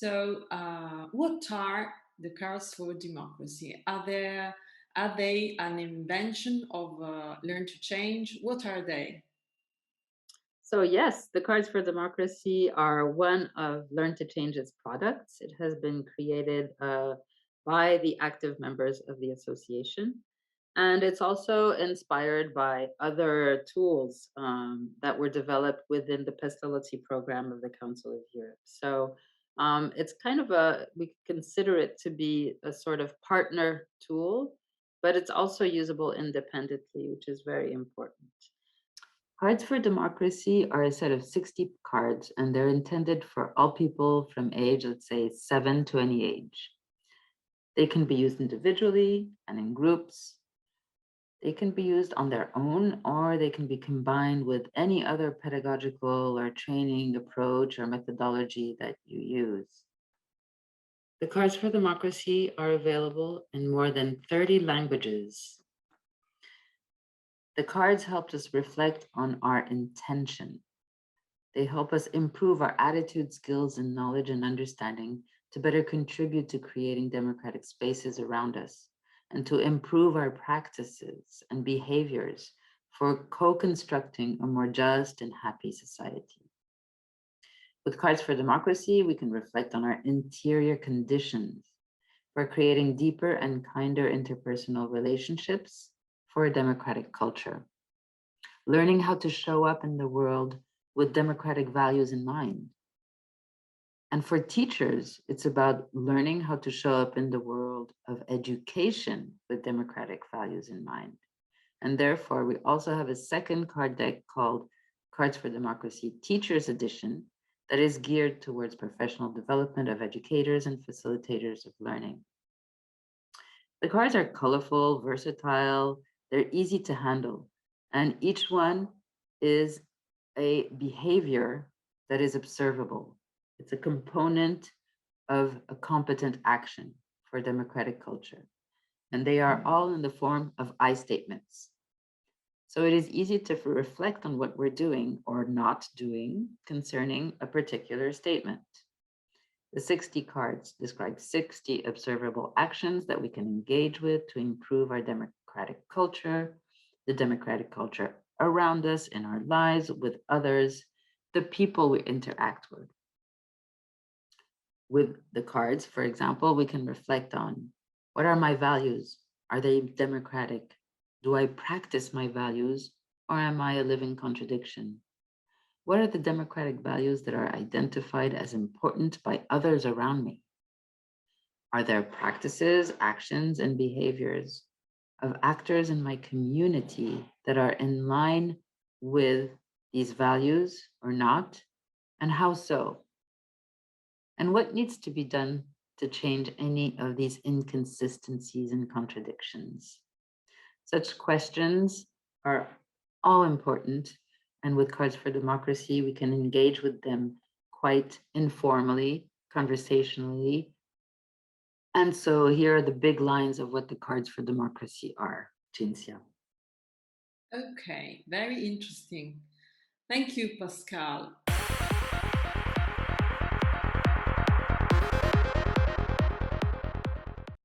So, what are the cards for democracy? Are they an invention of Learn to Change? What are they? So yes, the Cards for Democracy are one of Learn to Change's products. It has been created by the active members of the association. And it's also inspired by other tools that were developed within the Pestalozzi program of the Council of Europe. So it's kind of we consider it to be a sort of partner tool, but it's also usable independently, which is very important. Cards for Democracy are a set of 60 cards, and they're intended for all people from age, let's say, 7 to any age. They can be used individually and in groups. They can be used on their own, or they can be combined with any other pedagogical or training approach or methodology that you use. The Cards for Democracy are available in more than 30 languages. The cards helped us reflect on our intention. They help us improve our attitude, skills, and knowledge and understanding to better contribute to creating democratic spaces around us and to improve our practices and behaviors for co-constructing a more just and happy society. With Cards for Democracy, we can reflect on our interior conditions for creating deeper and kinder interpersonal relationships for a democratic culture. Learning how to show up in the world with democratic values in mind. And for teachers, it's about learning how to show up in the world of education with democratic values in mind. And therefore, we also have a second card deck called Cards for Democracy Teachers Edition that is geared towards professional development of educators and facilitators of learning. The cards are colorful, versatile, they're easy to handle, and each one is a behavior that is observable. It's a component of a competent action for democratic culture. And they are all in the form of I statements. So it is easy to reflect on what we're doing or not doing concerning a particular statement. The 60 cards describe 60 observable actions that we can engage with to improve our democratic culture, the democratic culture around us in our lives, with others, the people we interact with. With the cards, for example, we can reflect on what are my values? Are they democratic? Do I practice my values or am I a living contradiction? What are the democratic values that are identified as important by others around me? Are there practices, actions, and behaviors of actors in my community that are in line with these values or not? And how so? And what needs to be done to change any of these inconsistencies and contradictions? Such questions are all important. And with Cards for Democracy, we can engage with them quite informally, conversationally. And so here are the big lines of what the Cards for Democracy are, Cinzia. Okay, very interesting. Thank you, Pascal.